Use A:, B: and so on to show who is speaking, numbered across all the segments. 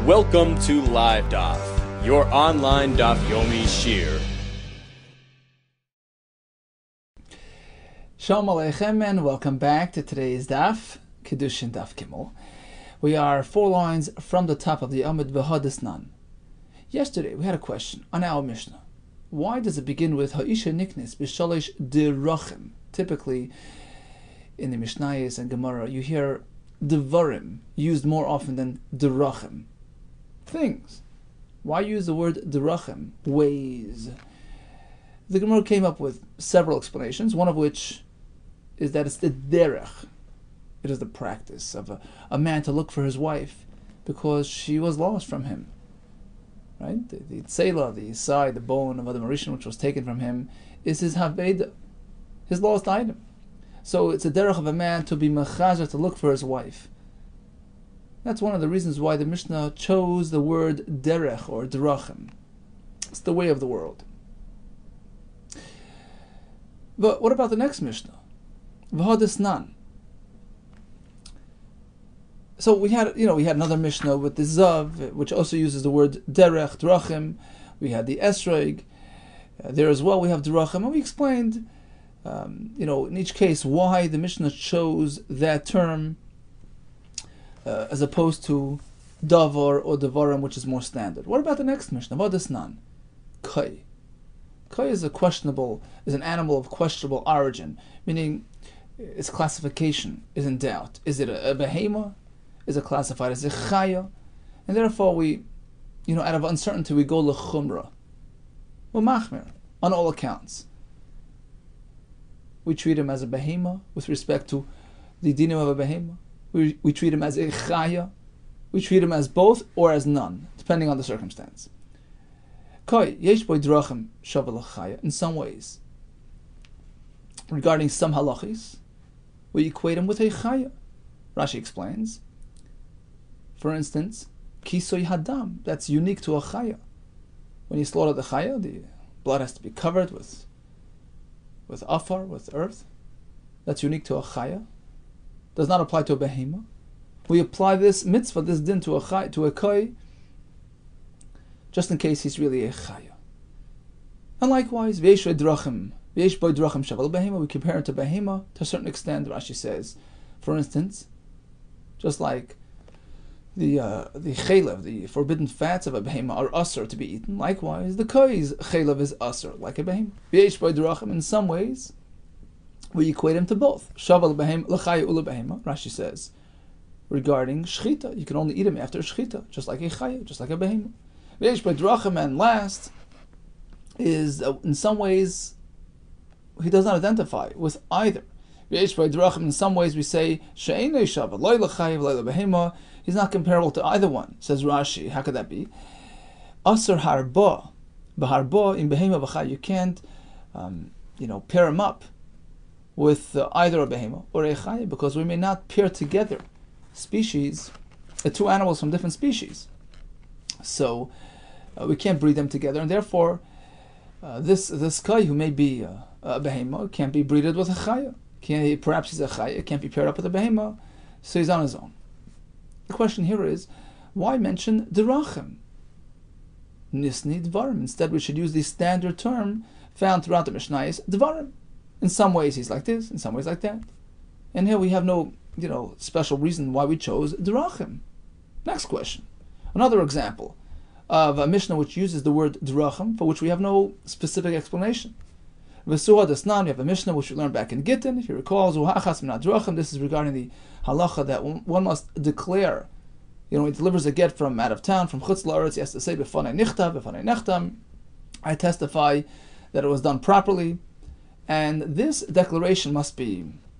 A: Welcome to Live DAF, your online DAF Yomi Shir.
B: Shalom Aleichem and welcome back to today's DAF, KIDDUSHIN DAF Gimel. We are 4 lines from the top of the Amud V'hadisnan. Yesterday we had a question on our Mishnah. Why does it begin with Ha'isha Niknis B'shalish Dirachim? Typically, in the Mishnayos and Gemara, you hear Devarim used more often than Dirachim. Things. Why use the word Dirachim? Ways. The Gemara came up with several explanations, one of which is that it's the derech. It is the practice of a man to look for his wife because she was lost from him. Right? The tzela, the side, the bone of Adam Rishon, which was taken from him, is his haveda, his lost item. So it's a derech of a man to be mechazer, to look for his wife. That's one of the reasons why the Mishnah chose the word derech or derachim. It's the way of the world. But what about the next Mishnah? V'hadisnan. So we had another Mishnah with the Zav, which also uses the word derech, drachim. We had the esrog. There as well we have drachim, and we explained, in each case why the Mishnah chose that term as opposed to davar or devarim, which is more standard. What about the next Mishnah? V'hadisnan. Kai. Kai is an animal of questionable origin, meaning its classification is in doubt. Is it a behema? Is it classified as a chaya? And therefore we, out of uncertainty, we go lechumra. Well, machmir, on all accounts. We treat him as a behema with respect to the dinim of a behema. We treat him as a chaya. We treat him as both or as none, depending on the circumstance. In some ways, regarding some halachis, we equate him with a chaya. Rashi explains, for instance, kisoy hadam, that's unique to a chaya. When you slaughter the chaya, the blood has to be covered with afar, with earth. That's unique to a chaya. Does not apply to a behema. We apply this mitzvah, this din to a koi, just in case he's really a chaya. And likewise, we compare him to behema to a certain extent. Rashi says, for instance, just like the chaylev, the forbidden fats of a behema are asur to be eaten. Likewise, the koi's chaylev is asur, like a behema. In some ways, we equate him to both. Shaval behema, l'chaya ula behema. Rashi says, regarding shchita, you can only eat him after shchita, just like a chaya, just like a behema. And last is, in some ways, he does not identify with either. In some ways we say, he's not comparable to either one, says Rashi. How could that be? Asr harba, b'harba in behema b'chai. You can't, pair him up with either a behema or a chai, because we may not pair together two animals from different species. So we can't breed them together, and therefore this kai who may be a behema can't be breeded with a chaya. Perhaps he's a chaya, can't be paired up with a behema, so he's on his own. The question here is, why mention derachim? Nisni dvarim. Instead, we should use the standard term found throughout the Mishnayos, dvarim. In some ways he's like this, in some ways like that. And here we have no, special reason why we chose derachim. Next question. Another example of a Mishnah which uses the word derachim, for which we have no specific explanation. V'suha dasnan, we have a Mishnah which we learned back in Gittin, if you recall, zuhachas minat derachim. This is regarding the halacha that one must declare, he delivers a get from out of town, from chutz la'aretz, he has to say, b'fanei nichtav, b'fanei nechtam, I testify that it was done properly, and this declaration must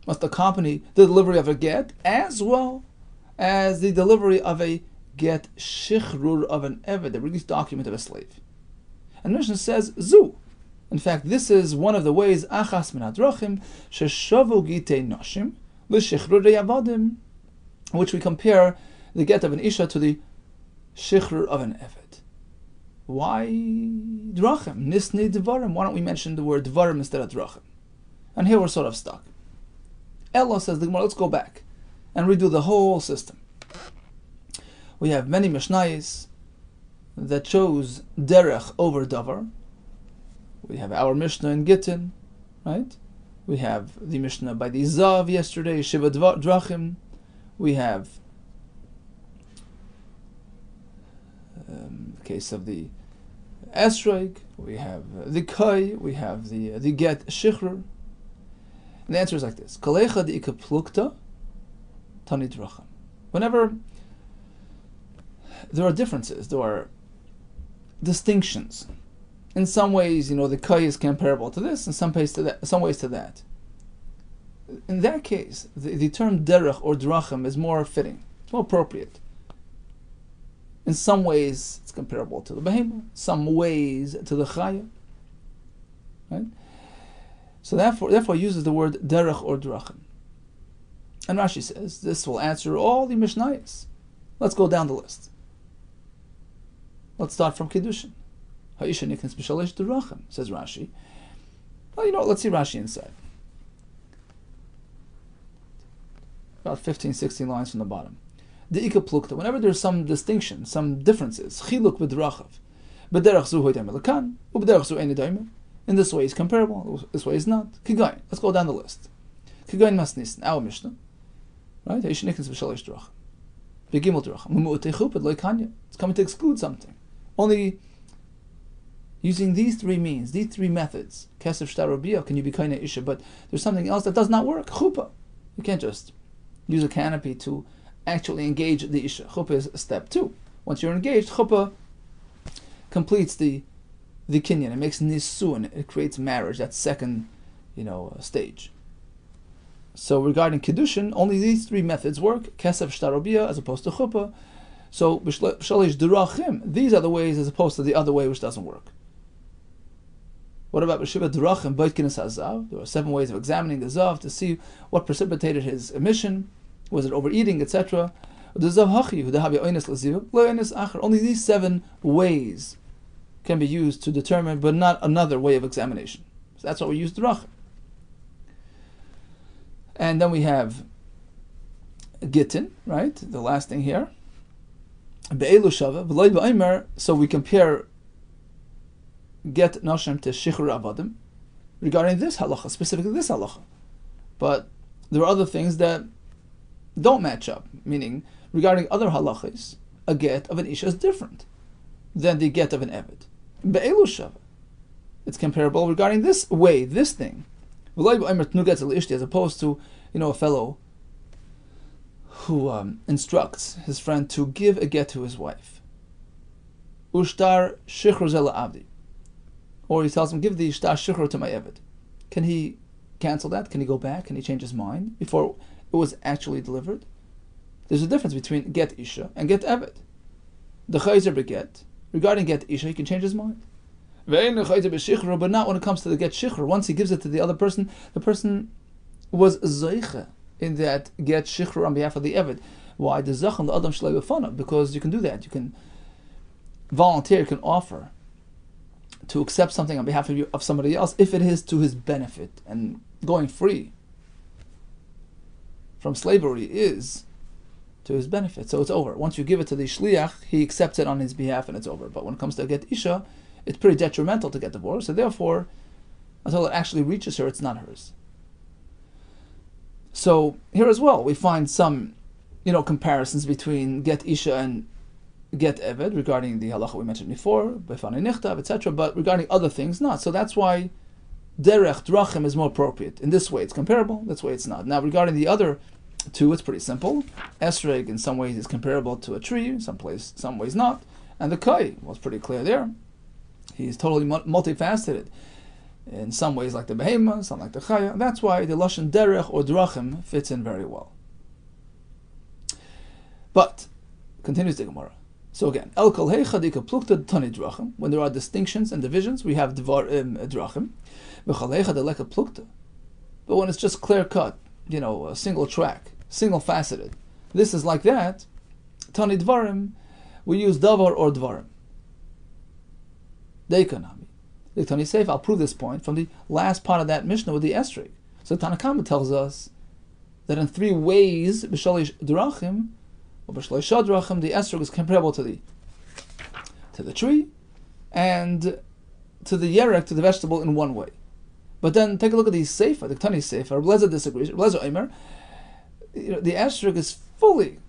B: accompany the delivery of a get, as well as the delivery of a get shichrur of an eved, the release document of a slave. And Mishnah says, zu. In fact, this is one of the ways, achas min hadrachim, sheshavu gitei noshim, l'shichrur yavadim, which we compare the get of an isha to the shichrur of an eved. Why drachim? Nisni dvarim. Why don't we mention the word dvarim instead of drachim? And here we're sort of stuck. Ella says the Gemara, let's go back and redo the whole system. We have many Mishnayos that chose derech over davar. We have our Mishnah in Gittin, right? We have the Mishnah by the Zav yesterday, Shiva Drachim. We have the case of the Esrog. We have the Kai. We have the Get Shichr. And the answer is like this: Kalecha di plukta tani drachim. Whenever there are differences, there are distinctions. In some ways, the Kai is comparable to this, in some ways to that. In that case, the term derech or drachim is more fitting. It's more appropriate. In some ways, it's comparable to the behemoth. Some ways to the chaya. Right? So therefore, it uses the word derech or drachim. And Rashi says this will answer all the Mishnayos. Let's go down the list. Let's start from Kiddushin. Ha'isha niknes b'shalish derachim, says Rashi. Well, let's see Rashi inside. About 15, 16 lines from the bottom. The ika plukta, whenever there's some distinction, some differences, chiluk b'drachav, b'derach zu hoydem elakan, u'b'derach zu ein edayim. In this way he's comparable, this way he's not. Kigayin, let's go down the list. Kigayin masnis, our Mishnah, right? Ha'isha niknes b'shalish derachim. Begimel derachim, u'mu'utei chupet lo'ikanya. It's coming to exclude something. Only using these three means, these three methods, kesef shtar robiyah, can you be kaina isha, but there's something else that does not work, chuppah. You can't just use a canopy to actually engage the isha. Chuppah is step 2. Once you're engaged, chuppah completes the kinyan. It makes nisun. It creates marriage. That second, stage. So regarding kiddushin, only these three methods work: kesef shtar robiyah as opposed to chuppah. So b'shalish derachim, these are the ways as opposed to the other way which doesn't work. What about b'shiva derachim b'itkinas hazav? There are 7 ways of examining the zav to see what precipitated his emission. Was it overeating, etc.? Only these 7 ways can be used to determine, but not another way of examination. So that's what we use derachim. And then we have gittin, right? The last thing here. So we compare get nashim to shichr avadim regarding this halacha, specifically this halacha. But there are other things that don't match up, meaning regarding other halachas, a get of an isha is different than the get of an eved. Be'elu shava, it's comparable regarding this way, this thing. As opposed to, a fellow who instructs his friend to give a get to his wife. Ushtar shichr zela avdi. Or he tells him, give the shtar shichr to my eved. Can he cancel that? Can he go back? Can he change his mind before it was actually delivered? There's a difference between get isha and get eved. The chayzer beget, regarding get isha, he can change his mind. But not when it comes to the get shichr. Once he gives it to the other person, the person was zoiche in that get shichr on behalf of the eved. Why? The zachan the adam shlei b'fanav, because you can do that. You can volunteer, you can offer to accept something on behalf of somebody else if it is to his benefit, and going free from slavery is to his benefit. So it's over. Once you give it to the shliach, he accepts it on his behalf and it's over. But when it comes to get isha, it's pretty detrimental to get divorced. So therefore, until it actually reaches her, it's not hers. So here as well, we find some, comparisons between get isha and get eved regarding the halacha we mentioned before, befane nichtav, etc. But regarding other things, not. So that's why derech drachim is more appropriate. In this way, it's comparable. This way, it's not. Now, regarding the other 2, it's pretty simple. Esrog, in some ways, is comparable to a tree. Some ways not. And the kai was pretty clear there. He's totally multifaceted. In some ways, like the behemoth, some like the chaya. That's why the lashon derech or drachim fits in very well. But continues the Gemara. So again, el kol heicha dika plukta tani drachim. When there are distinctions and divisions, we have drachim. V'chol heicha deleka plukta. But when it's just clear cut, a single track, single faceted, this is like that. Tani dvarim, we use davar or dvarim. Deikanami. The Tani Seif, I'll prove this point from the last part of that Mishnah with the Esrog. So Tanakama tells us that in 3 ways, b'shalish drachim, The esrog is comparable to the tree, and to the yerek, to the vegetable, in one way. But then take a look at the Sefer, the Tani Sefer. Rebbe disagrees. Rebbe Omer, the esrog is fully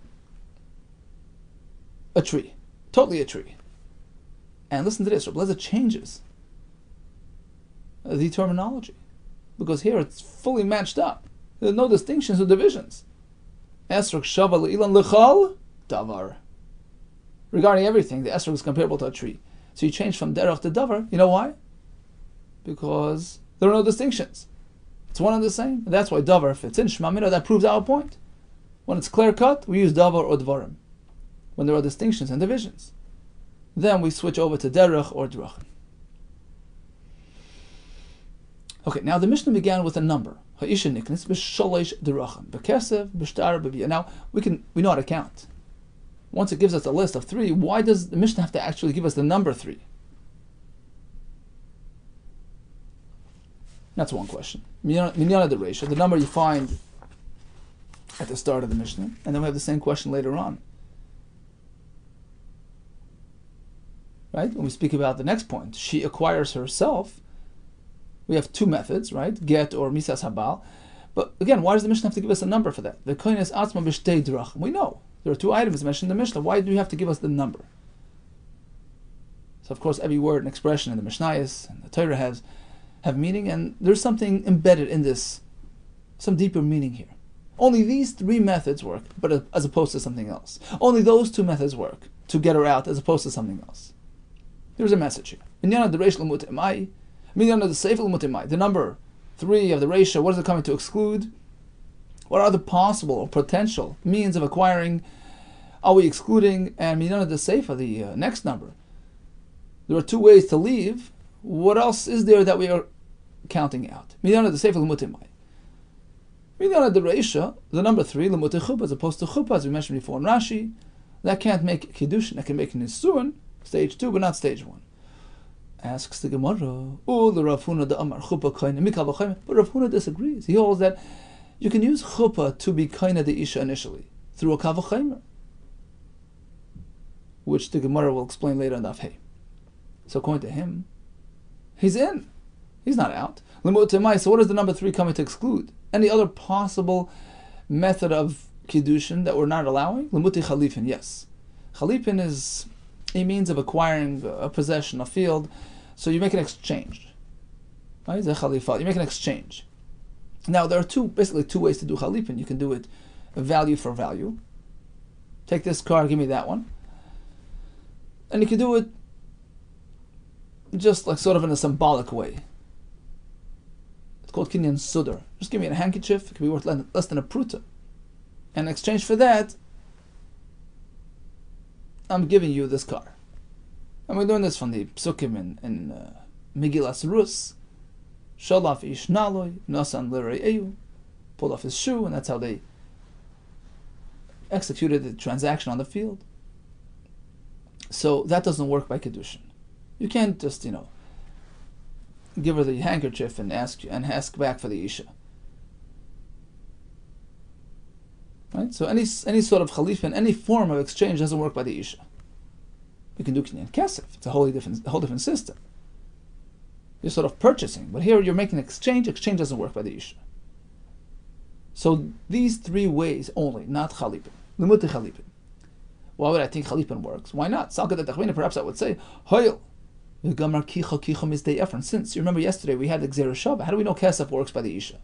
B: a tree, totally a tree. And listen to this, Rebbe changes the terminology, because here it's fully matched up. There's no distinctions or divisions. Esrog shava le'ilan lechal davar. Regarding everything, the esrog is comparable to a tree. So you change from derech to davar. You know why? Because there are no distinctions. It's one and the same. And that's why davar fits in. Shema Mina, that proves our point. When it's clear cut, we use davar or dvarim. When there are distinctions and divisions, then we switch over to derech or drachin. Okay, now the Mishnah began with a number. Ha'isha niknis b'sholosh derachin b'kesev b'shtar b'biyah. Now we know how to count. Once it gives us a list of 3, why does the Mishnah have to actually give us the number 3? That's one question. Minyana the ratio, the number you find at the start of the Mishnah, and then we have the same question later on. Right? When we speak about the next point, she acquires herself. We have 2 methods, right? Get or misas habal. But again, why does the Mishnah have to give us a number for that? The koines atzma b'shtei drachim. We know there are 2 items mentioned in the Mishnah. Why do you have to give us the number? So of course, every word and expression in the Mishnayos and the Torah have meaning, and there's something embedded in this, some deeper meaning here. Only these 3 methods work, but as opposed to something else. Only those 2 methods work to get her out, as opposed to something else. There's a message here. The number 3 of the ratio, what is it coming to exclude? What are the possible or potential means of acquiring? Are we excluding? And Minyana the Sefer, the next number, there are 2 ways to leave. What else is there that we are counting out? Minyana the Sefer l'mutimai. Minyana the ratio, the number 3, l'mutei chuppah, as opposed to chuppah, as we mentioned before in Rashi, that can't make kiddushin, that can make nisuin, stage 2, but not stage 1. Asks the Gemara, the Rav Huna the Amar chuppah koine mikal v'choime. But Rav Huna disagrees. He holds that you can use chuppah to be koine the isha initially through a kal v'choime, which the Gemara will explain later on Daf Hey. So according to him, he's in. He's not out. So what is the number 3 coming to exclude? Any other possible method of kiddushin that we're not allowing? Lemuti chalipin, yes. Chalipin is a means of acquiring a possession, a field. So you make an exchange. Right? You make an exchange. Now there are basically two ways to do chalipin. You can do it value for value. Take this car, give me that one. And you can do it just like sort of in a symbolic way. It's called kinyan sudar. Just give me a handkerchief, it can be worth less than a pruta. And in exchange for that, I'm giving you this car. And we're doing this from the psukim in Megillas Rus. Sholaf ish naloi, nasan l're'eyu. Pulled off his shoe, and that's how they executed the transaction on the field. So that doesn't work by kiddushin. You can't just, give her the handkerchief and ask back for the isha. Right? So any sort of chalifin, any form of exchange doesn't work by the isha. You can do kinyan kesef. It's a whole different system. You're sort of purchasing, but here you're making an exchange. Exchange doesn't work by the isha. So these 3 ways only, not chalipin. Limuti chalipin. Why would I think chalipin works? Why not? Perhaps I would say, hoyel. Since you remember yesterday we had the Gzera Shava, how do we know kesef works by the isha?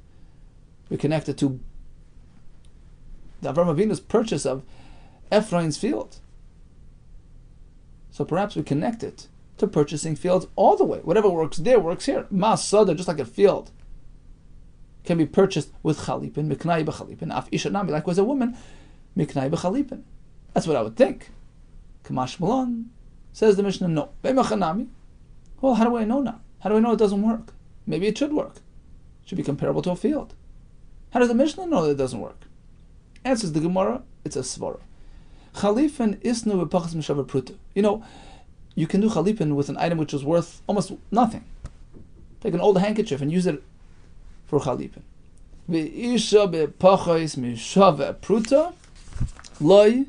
B: We connected to the Avram Avinu's purchase of Ephraim's field. So perhaps we connect it to purchasing fields all the way. Whatever works there works here. Mas Sadr, just like a field, can be purchased with chalipin, miknai b'chalipin. Af isha nami, likewise a woman, miknai b'chalipin. That's what I would think. Kamash Malon says the Mishnah, no. Be'machanami. Well, how do I know now? How do I know it doesn't work? Maybe it should work. It should be comparable to a field. How does the Mishnah know that it doesn't work? Answers the Gemara, it's a svara. Chalipin isnu b'pachas mishav pruta. You can do chalipin with an item which is worth almost nothing. Take an old handkerchief and use it for chalipin. V'isha b'pachas mishav pruta loy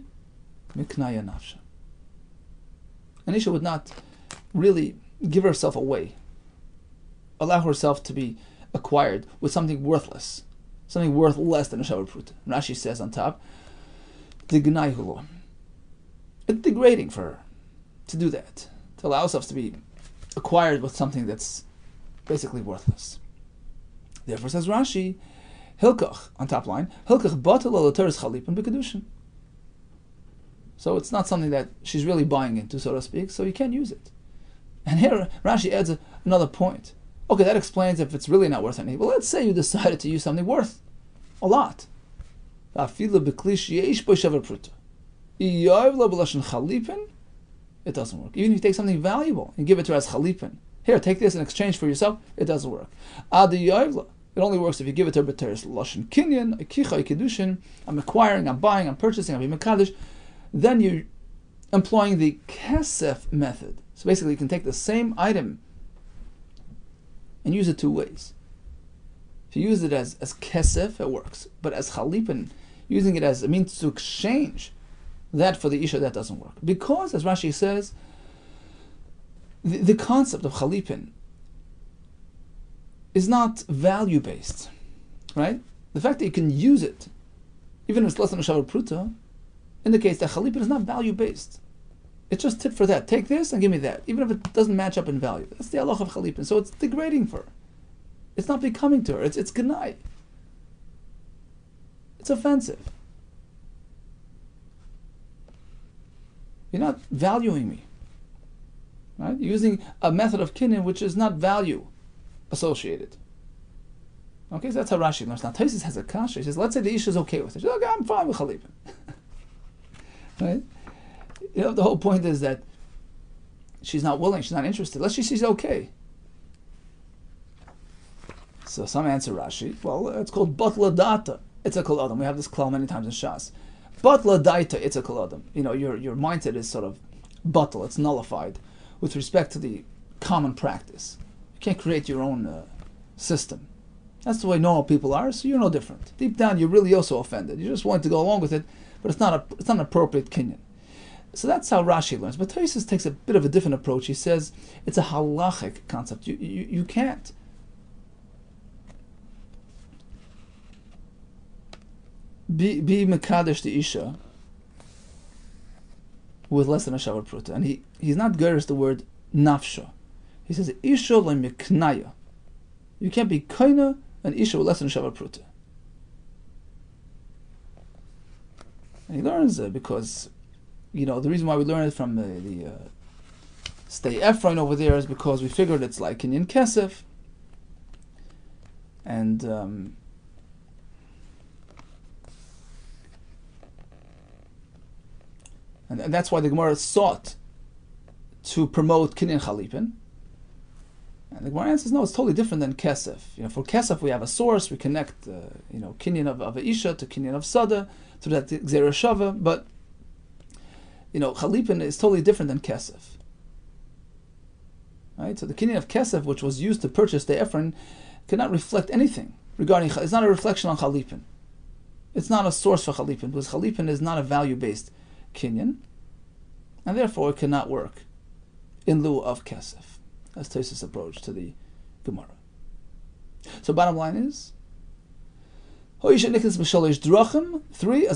B: miknaya nafsha. An isha would not really give herself away, allow herself to be acquired with something worthless, something worth less than a shavar pruta. Rashi says on top, dignai hulo. It's degrading for her to do that, to allow herself to be acquired with something that's basically worthless. Therefore, says Rashi, hilkach, on top line, hilkach batel alateres chalipin b'kedushin. So it's not something that she's really buying into, so to speak, so you can't use it. And here Rashi adds another point. Okay, that explains if it's really not worth anything. Well, let's say you decided to use something worth a lot. It doesn't work. Even if you take something valuable and give it to her as chalipin, here, take this in exchange for yourself, it doesn't work. It only works if you give it to her b'teres loshen kinyan, akicha, kiddushin. I'm acquiring, I'm buying, I'm purchasing, I'm being mekadosh. Then you're employing the kesef method. So basically, you can take the same item and use it two ways. If you use it as kesef, it works. But as chalipin, using it as a means to exchange that for the isha, that doesn't work. Because, as Rashi says, the concept of chalipin is not value-based, right? The fact that you can use it, even if it's less than a shavar pruta, indicates that chalipin is not value-based. It's just tit for that. Take this and give me that, even if it doesn't match up in value. That's the halach of chalipin. So it's degrading for her. It's not becoming to her. It's genai. It's offensive. You're not valuing me. Right? You're using a method of kinyan which is not value associated. Okay, so that's how Rashi learns. Now Taisus has a kasha. He says, let's say the isha is okay with it. She says, okay, I'm fine with chalipin. Right? You know, the whole point is that she's not willing, she's not interested. Let's just say she's okay. So some answer Rashi, well, it's called batla data. It's a kol adam. We have this klal many times in Shas. Batla daita, it's a kol adam. You know, your mindset is sort of batal, it's nullified with respect to the common practice. You can't create your own system. That's the way normal people are, so you're no different. Deep down, you're really also offended. You just want to go along with it, but it's not an appropriate kinyan. So that's how Rashi learns. But Taisus takes a bit of a different approach. He says it's a halachic concept. You can't be mekadesh the isha with less than a shavar pruta. And he's not gerish the word nafsha. He says isha lemiknaya. You can't be koina an isha with less than a shavar pruta. And he learns because, you know, the reason why we learn it from the Stay Ephraim over there is because we figured it's like Kinyan Kesef. And that's why the Gemara sought to promote Kinyan Chalipin. And the Gemara answers, no, it's totally different than Kesef. You know, for Kesef we have a source, we connect, Kinyan of a Isha to Kinyan of Sada, to that Gzera Shava, but Chalipin is totally different than Kesef. Right? So the Kinyan of Kesef, which was used to purchase the Ephraim, cannot reflect anything regarding, it's not a reflection on Chalipin. It's not a source for Chalipin, because Chalipin is not a value-based Kinyan, and therefore it cannot work in lieu of Kesef. That's Taisus' approach to the Gemara. So bottom line is, 3 as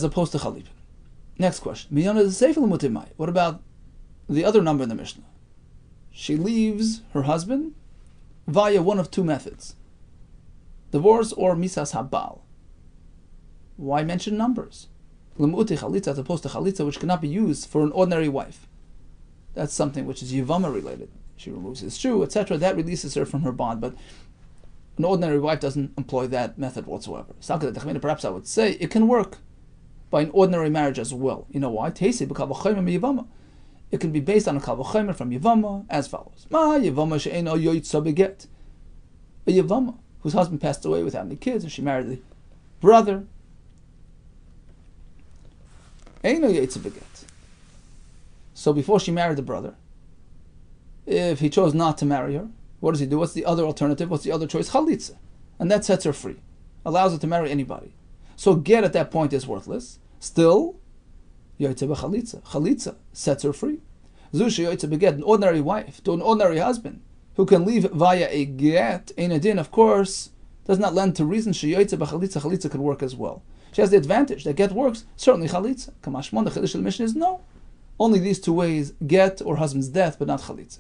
B: opposed to Chalipin. Next question. What about the other number in the Mishnah? She leaves her husband via one of two methods. Divorce or misas habal. Why mention numbers? Chalitza as opposed to chalitza, which cannot be used for an ordinary wife. That's something which is Yivama related. She removes his shoe, etc. That releases her from her bond, but an ordinary wife doesn't employ that method whatsoever. Perhaps I would say it can work by an ordinary marriage as well. You know why? It can be based on a kal v'chomer from Yivama as follows. A Yivama whose husband passed away without any kids, and she married the brother. So before she married the brother, if he chose not to marry her, what does he do? What's the other alternative? What's the other choice? Chalitza. And that sets her free. Allows her to marry anybody. So get at that point is worthless. Still, Yoytze b'chalitza. Chalitza sets her free. Zusha yoytze beget, an ordinary wife to an ordinary husband who can leave via a get, ein adin, of course, does not lend to reason. She yoytze b'chalitza. Chalitza could work as well. She has the advantage that get works. Certainly chalitza. Kamashmon, the chiddush of the mission is no. Only these two ways, get or husband's death, but not chalitza.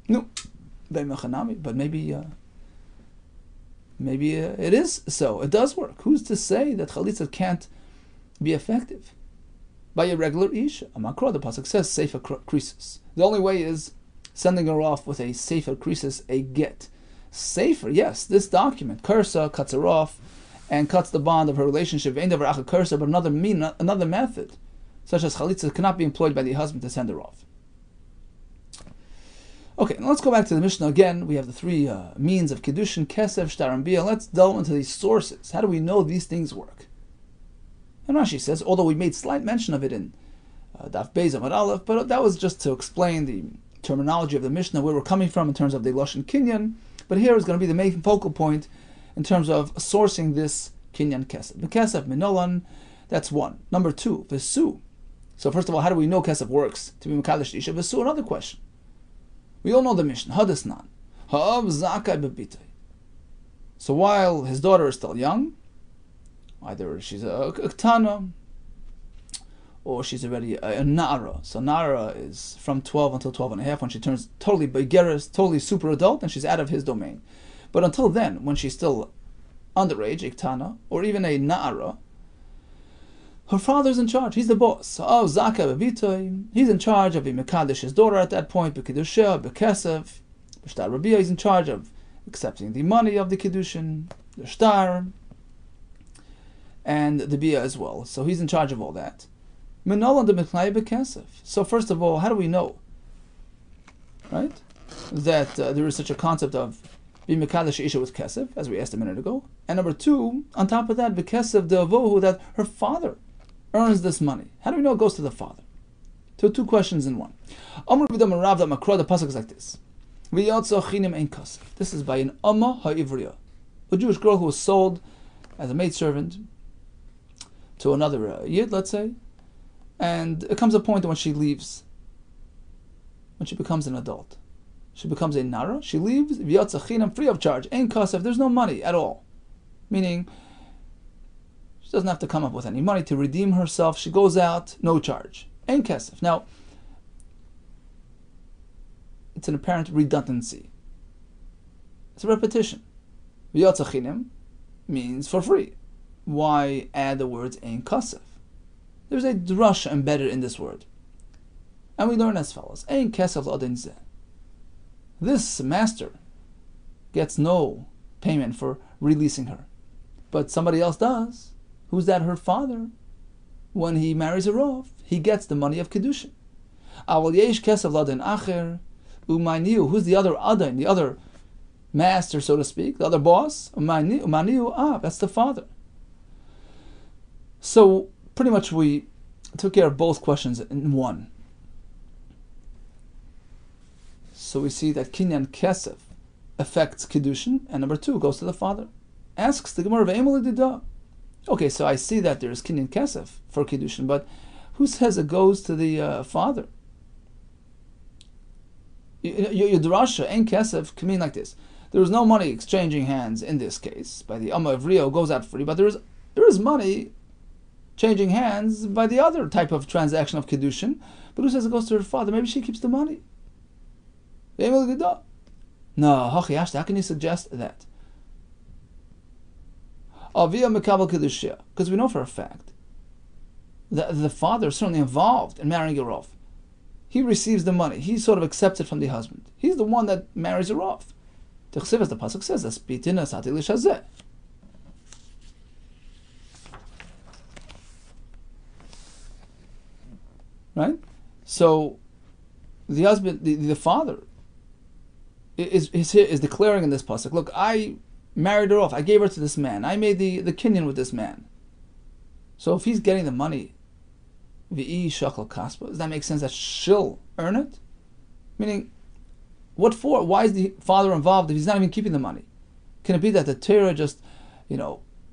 B: No, but maybe it is so. It does work. Who's to say that chalitza can't be effective by a regular isha? Amakra, the pasuk says, sefer krisis. The only way is sending her off with a sefer krisis, a get. Sefer, yes, this document, kursa, cuts her off and cuts the bond of her relationship. Ain't never acha kursa, but another method, such as chalitza, cannot be employed by the husband to send her off. Okay, now let's go back to the Mishnah again. We have the three means of Kiddushin, Kesef, Shtar, and Bia. Let's delve into these sources. How do we know these things work? And Rashi says, although we made slight mention of it in DAF Beis Amud Aleph, but that was just to explain the terminology of the Mishnah, where we're coming from in terms of the Loshen Kinyan. But here is going to be the main focal point in terms of sourcing this Kinyan Kesef. The Kesef Minolan, that's one. Number two, Vesu. So first of all, how do we know Kesef works to be Mekadosh Isha? Vesu, another question. We all know the Mishnah. Hadasnan. Ha'av zakai bebitay. So while his daughter is still young, either she's a ktana, or she's already a nara. So nara is from 12 until 12 and a half, when she turns totally begeris, totally super adult, and she's out of his domain. But until then, when she's still underage, a ktana, or even a nara, her father's in charge. He's the boss. Oh, Zaka b'vitoy. He's in charge of Mekadesh, his daughter at that point. B'kiddusha, b'kesef. B'shtar Rabbi, he's in charge of accepting the money of the kiddushin, the shtar, and the bia as well. So he's in charge of all that. Minolan de b'knai b'kesef. So first of all, how do we know, right, that there is such a concept of being Mekadesh Isha with kesef, as we asked a minute ago? And number two, on top of that, b'kesef de'avohu, that her father earns this money. How do we know it goes to the father? So two questions in one. Amr b'dam Rav, that Makra, the pasuk is like this. V'yotzo chinim ein kasef. This is by an Amma ha'ivriya, a Jewish girl who was sold as a maidservant to another Yid, let's say, and it comes a point when she leaves, when she becomes an adult. She becomes a nara, she leaves, v'yotzo chinam, free of charge, ein kasef, there's no money at all. Meaning, she doesn't have to come up with any money to redeem herself. She goes out, no charge. Ein kesef. Now, it's an apparent redundancy. It's a repetition. V'yotza chinim means for free. Why add the words ein kesef? There's a drush embedded in this word. And we learn as follows. Ein kesef l'odin zeh. This master gets no payment for releasing her, but somebody else does. Who's that? Her father. When he marries her off, he gets the money of Kiddushin. Awal yesh kesef l'adin acher umayniu. Who's the other adin, the other master, so to speak, the other boss? Umayniu, that's the father. So pretty much we took care of both questions in one. So we see that Kinyan Kesef affects Kiddushin, and number two goes to the father. Asks the Gemara, Ve'emel Dida. Okay, so I see that there's Kinyan Kesef for Kiddushin, but who says it goes to the father? Your drasha, Ein Kesef, can mean like this. There is no money exchanging hands in this case by the Amma of Rio, goes out free, but there is money changing hands by the other type of transaction of Kiddushin, but who says it goes to her father? Maybe she keeps the money. No, how can you suggest that? Because we know for a fact that the father is certainly involved in marrying her off. He receives the money. He sort of accepts it from the husband. He's the one that marries her off. As the pasuk says, right? So the husband, the father, is declaring in this pasuk, look, I married her off. I gave her to this man. I made the kinyan with this man. So if he's getting the money, v'i shakal kaspa, does that make sense that she'll earn it? Meaning, what for? Why is the father involved if he's not even keeping the money? Can it be that the Torah just,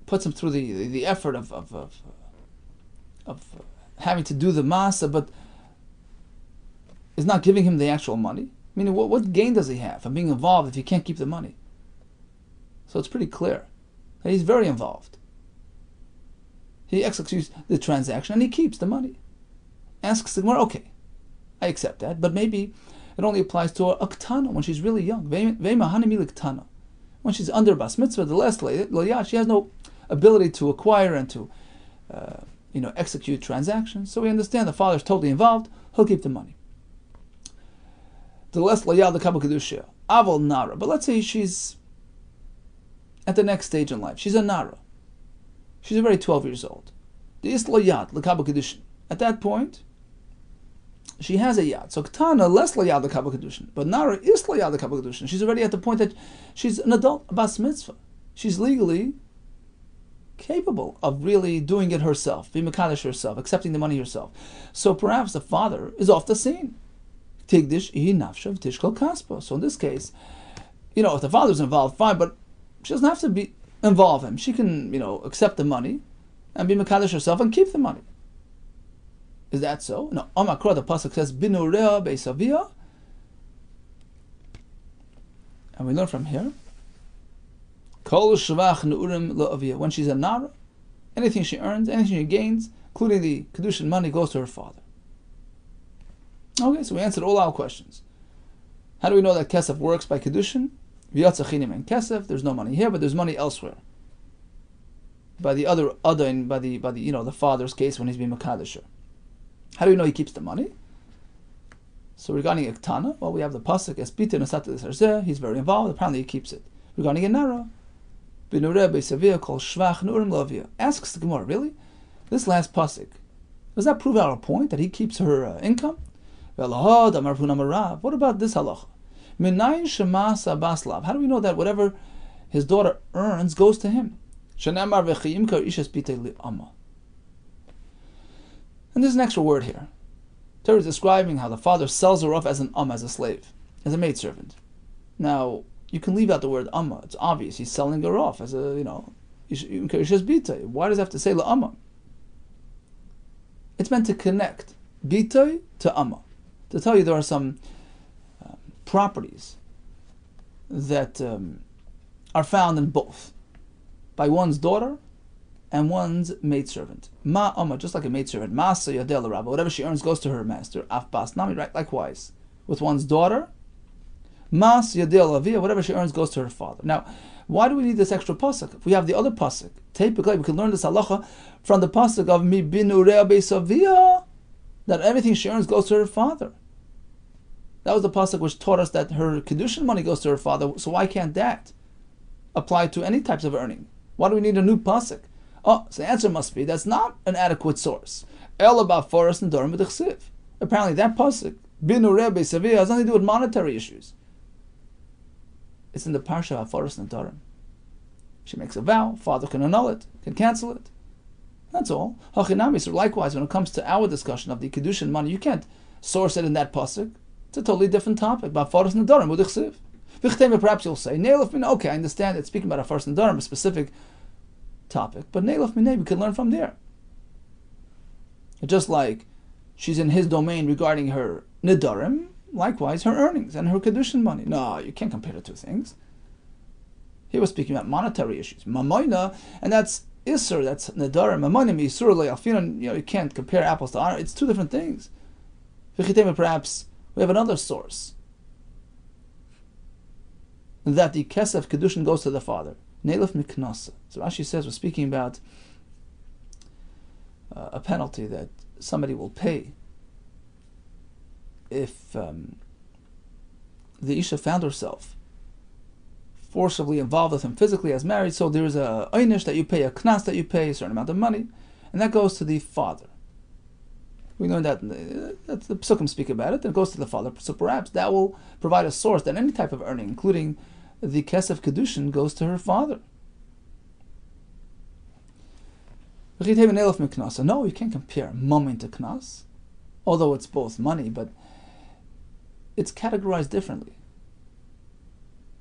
B: puts him through the effort of having to do the masa, but is not giving him the actual money? Meaning, what gain does he have from being involved if he can't keep the money? So it's pretty clear that he's very involved. He executes the transaction and he keeps the money. Asks the Gemara, okay, I accept that, but maybe it only applies to a ktana when she's really young. When she's under bas mitzvah, the last layat, she has no ability to acquire and to execute transactions. So we understand the father's totally involved, he'll keep the money. The last layat, the kabel kedusha, aval nara. But let's say she's at the next stage in life. She's a nara. She's already 12 years old. The is layat, the kabel kedushin. At that point, she has a yad. So ktana less layad the kabel kedushin, but nara is layad the kabel kedushin. She's already at the point that she's an adult, bas mitzvah. She's legally capable of really doing it herself, being mekadesh herself, accepting the money herself. So perhaps the father is off the scene. Tigdish ihi nafshav tishkol kaspa. So in this case, if the father's involved, fine, but she doesn't have to involve him. She can, accept the money and be mekadesh herself and keep the money. Is that so? No. Amakra, the pasuk says, "Binurea beisavia," and we learn from here, "Kol shvach neurim leavia." When she's a nara, anything she earns, anything she gains, including the kiddushin money, goes to her father. Okay, so we answered all our questions. How do we know that kesef works by kiddushin? V'yatzachinim and kesef. There's no money here, but there's money elsewhere. By the other, by the father's case when he's being makadesher. How do we know he keeps the money? So regarding Iktana, well, we have the pasuk Espita Nasata Sarzeh. He's very involved. Apparently, he keeps it. Regarding Inara, Binure Beisavia called Shvach Nurim Lavia. Asks the Gemara, really? This last pasuk, does that prove our point that he keeps her income? What about this halacha? Minayin Shemasa Baslav. How do we know that whatever his daughter earns goes to him? Shanamar Vechiyimkar Ishas Bite Li Amma. And there's an extra word here. Torah is describing how the father sells her off as as a slave, as a maidservant. Now, you can leave out the word amma. It's obvious. He's selling her off as a, why does it have to say la'amma? It's meant to connect bitay to amma. To tell you there are some properties that are found in both. By one's daughter and one's maidservant. Ma amma, just like a maidservant. Masa yadel rabba. Whatever she earns goes to her master. Af bas nami, right? Likewise. With one's daughter, mas yadel avia, whatever she earns goes to her father. Now, why do we need this extra pasuk? If we have the other pasuk, typically we can learn this halacha from the pasuk of mi binu rea beisavia, that everything she earns goes to her father. That was the pasuk which taught us that her kiddushin money goes to her father. So why can't that apply to any types of earning? Why do we need a new pasuk? Oh, so the answer must be that's not an adequate source. El about forest and Dorim b'dechsiv. Apparently that pasuk, binu rea beisavia, has nothing to do with monetary issues. It's in the parsha of forest and Dorim. She makes a vow, father can annul it, can cancel it. That's all. Hachinami. So likewise, when it comes to our discussion of the kiddushin money, you can't source it in that pasuk. It's a totally different topic about forest and Dorim b'dechsiv. V'chtema, perhaps you'll say, Neilaf min. Okay, I understand it's speaking about a forest and Dorim, a specific topic, but Neilaf minay, we can learn from there. Just like she's in his domain regarding her nidarim, likewise her earnings and her kiddushin money. No, you can't compare the two things. He was speaking about monetary issues. Mamoina, and that's Isser, that's nidarim. Mamoina mi Isur le'alfinan, you can't compare apples to oranges. It's two different things. Perhaps we have another source. That the kesef kiddushin goes to the father. Neilaf miknasa. So Rashi says we're speaking about a penalty that somebody will pay if the Isha found herself forcibly involved with him physically as married. So there's a einish that you pay, a knas that you pay, a certain amount of money, and that goes to the father. We learned that the Psukim speak about it, and it goes to the father. So perhaps that will provide a source that any type of earning, including the kesef kedushin, goes to her father. No, you can't compare mammon to knas, although it's both money, but it's categorized differently.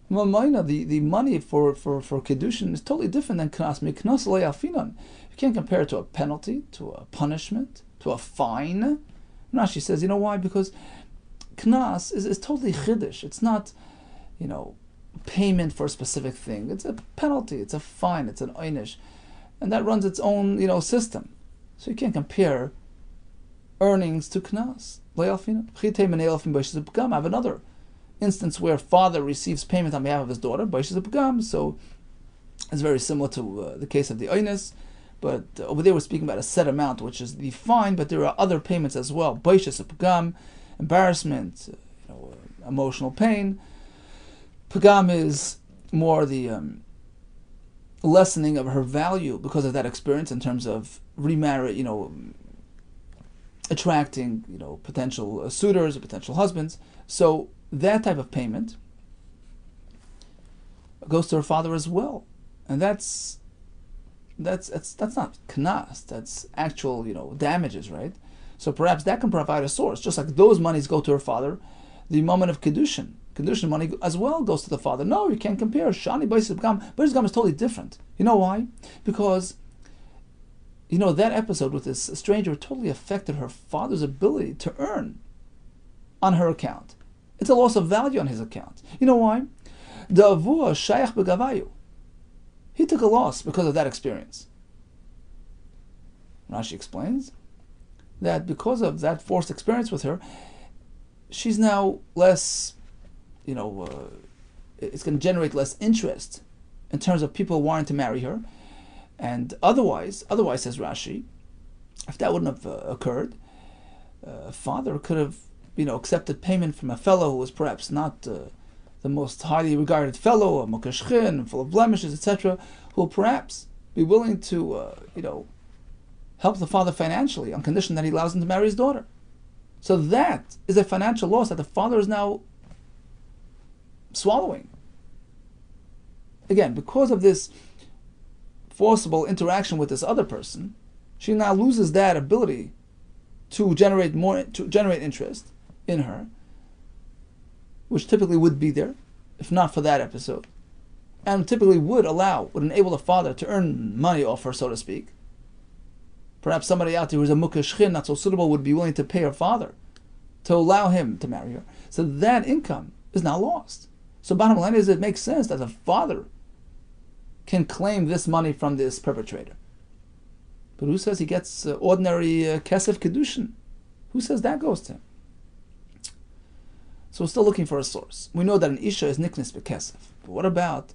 B: The money for kiddushin is totally different than knas. Miknas le'afinan. You can't compare it to a penalty, to a punishment. to a fine. Rashi says, you know why? Because knas is totally chiddush. It's not, payment for a specific thing. It's a penalty. It's a fine. It's an einish, and that runs its own, system. So you can't compare earnings to knas. I have another instance where father receives payment on behalf of his daughter. So it's very similar to the case of the einish. But over there we're speaking about a set amount, which is the fine, but there are other payments as well. Embarrassment, emotional pain. Pagam is more the lessening of her value because of that experience in terms of remarriage, attracting, potential suitors or potential husbands. So that type of payment goes to her father as well. And that's not knas, that's actual, damages, right? So perhaps that can provide a source. Just like those monies go to her father, the moment of kiddushin money as well goes to the father. No, you can't compare. Shani Bais Gam is totally different. You know why? Because that episode with this stranger totally affected her father's ability to earn on her account. It's a loss of value on his account. You know why? The avua shayach begavayu. He took a loss because of that experience. Rashi explains that because of that forced experience with her, she's now less, it's going to generate less interest in terms of people wanting to marry her. And otherwise, says Rashi, if that wouldn't have occurred, a father could have, accepted payment from a fellow who was perhaps not the most highly regarded fellow, a mokashchin, full of blemishes, etc., who will perhaps be willing to, help the father financially on condition that he allows him to marry his daughter. So that is a financial loss that the father is now swallowing. Again, because of this forcible interaction with this other person, she now loses that ability to generate interest in her, which typically would be there, if not for that episode, and typically would enable the father to earn money off her, so to speak. Perhaps somebody out there who's a mukashchin, not so suitable, would be willing to pay her father to allow him to marry her. So that income is now lost. So bottom line is, it makes sense that the father can claim this money from this perpetrator. But who says he gets ordinary kesef kiddushin? Who says that goes to him? So we're still looking for a source. We know that an isha is niknis bekesef. But what about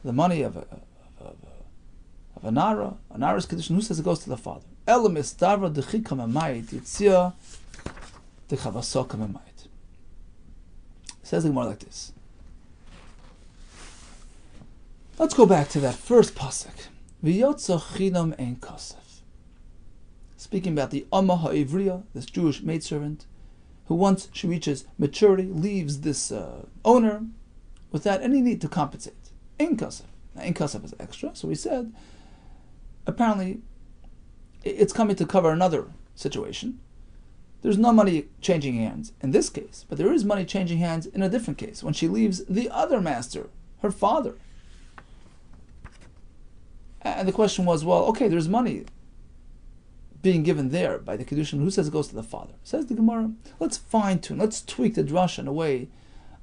B: the money of a nara? A nara's kiddushin, who says it goes to the father? Elamis davra dechikam amayit yitzia dechavasokam amayit. Says the Gemara like this. Let's go back to that first pasuk. V'yotza chinam ein kasef. Speaking about the Amma ha'ivriya, this Jewish maidservant, who once she reaches maturity, leaves this owner without any need to compensate. Ein kasef. Now, ein kasef is extra, so we said, apparently, it's coming to cover another situation. There's no money changing hands in this case, but there is money changing hands in a different case, when she leaves the other master, her father. And the question was, well, okay, there's money being given there by the Kiddushin. Who says it goes to the father? Says the Gemara, let's fine-tune, let's tweak the drasha in a way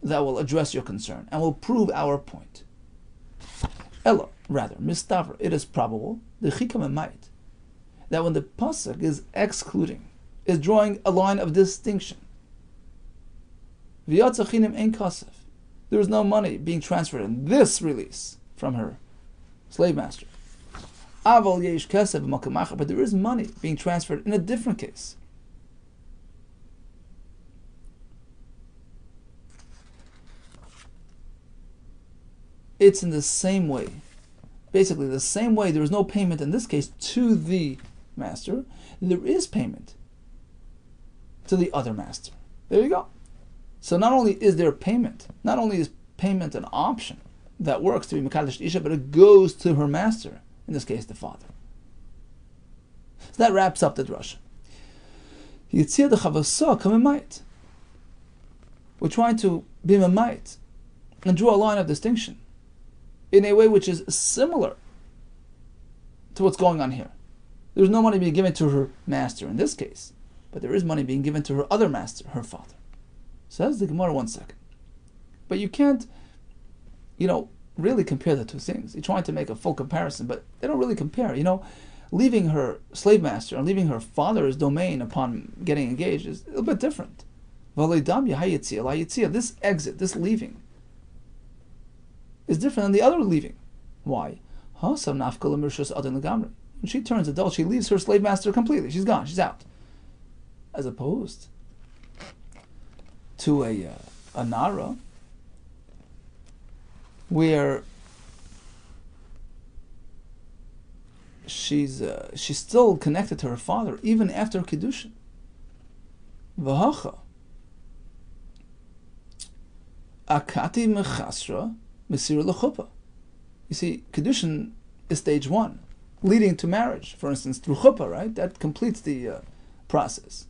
B: that will address your concern and will prove our point. Ella, rather, mistavra, it is probable, the chikam might, that when the pasuk is excluding, is drawing a line of distinction, v'yatzachinim ein kasef, there is no money being transferred in this release from her slave master. Aval yesh kesef v'makamacha, but there is money being transferred in a different case. It's in the same way. Basically, the same way there is no payment in this case to the master, there is payment to the other master. There you go. So not only is there payment, not only is payment an option that works to be Mekadesh Isha, but it goes to her master, in this case the father. So that wraps up the drasha. Yitzia the Chavasa Kamimait. We're trying to be Mamait and draw a line of distinction in a way which is similar to what's going on here. There's no money being given to her master in this case, but there is money being given to her other master, her father. Says the Gemara, 1 second. But you can't, really compare the two things. You're trying to make a full comparison, but they don't really compare. Leaving her slave master and leaving her father's domain upon getting engaged is a little bit different. This exit, this leaving, is different than the other leaving. Why? When she turns adult, she leaves her slave master completely. She's gone. She's out. As opposed to a nara, where she's still connected to her father even after kiddushin. V'hacha akati mechasra mesira lechuppah. You see, kiddushin is stage 1, leading to marriage. For instance, through chuppah, right? That completes the process.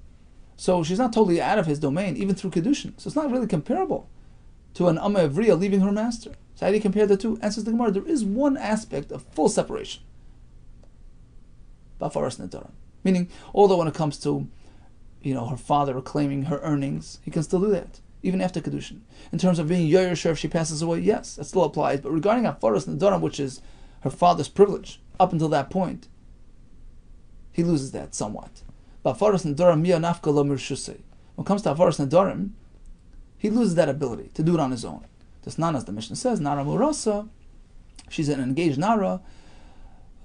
B: So she's not totally out of his domain, even through kiddushin. So it's not really comparable to an amma evriya leaving her master. So how do you compare the two? Answers the Gemara, there is one aspect of full separation. Meaning, although when it comes to, her father claiming her earnings, he can still do that, even after Kiddushin. In terms of being Yoyer if she passes away, yes, that still applies. But regarding Afaras Nedarim, which is her father's privilege, up until that point, he loses that somewhat. But Afaras Nedarim, Mia Nafka Lo Mirshusei. When it comes to Afaras Nedarim, he loses that ability to do it on his own. This Nana, as the Mishnah says, Nara Murasa, she's an engaged Nara.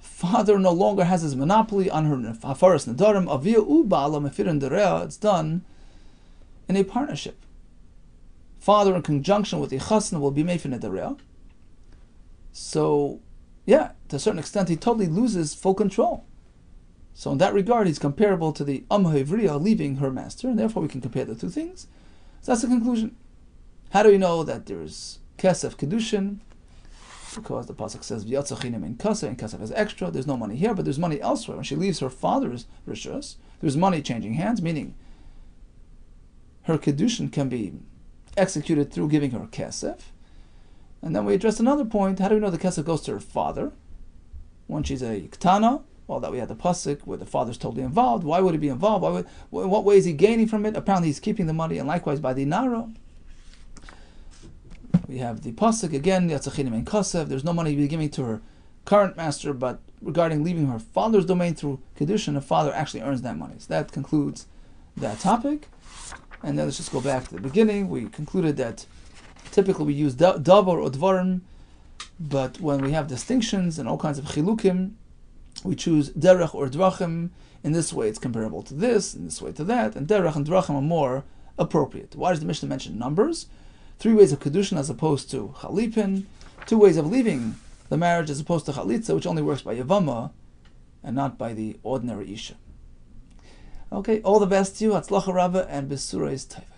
B: Father no longer has his monopoly on her Hafaras Nedarim. Avia Ubala Mefirin Derea. It's done in a partnership. Father in conjunction with the Chasna will be Mefirin Derea. So, to a certain extent, he totally loses full control. So in that regard, he's comparable to the Hevriya leaving her master, and therefore we can compare the two things. So that's the conclusion. How do we know that there's Kesef Kiddushin? Because the pasuk says V'yatzachinim in Kasef, and Kasef has extra. There's no money here, but there's money elsewhere. When she leaves her father's rishus, there's money changing hands, meaning her Kiddushin can be executed through giving her Kesef. And then we addressed another point. How do we know the Kesef goes to her father? When she's a Ktana, well, that we had the pasuk where the father's totally involved. Why would he be involved? In what way is he gaining from it? Apparently he's keeping the money, and likewise by the Nara. We have the pasuk again, Yatzachinim and Kasev. There's no money to be giving to her current master, but regarding leaving her father's domain through Kiddushin, the father actually earns that money. So that concludes that topic. And then let's just go back to the beginning. We concluded that typically we use davar or dvarim, but when we have distinctions and all kinds of chilukim, we choose derech or drachim. In this way it's comparable to this, in this way to that, and derech and drachim are more appropriate. Why does the Mishnah mention numbers? 3 ways of Kiddushin as opposed to Chalipin, 2 ways of leaving the marriage as opposed to Chalitza, which only works by Yavama and not by the ordinary Isha. Okay, all the best to you, Hatzlacha Rabbah, and Besurais Taiva.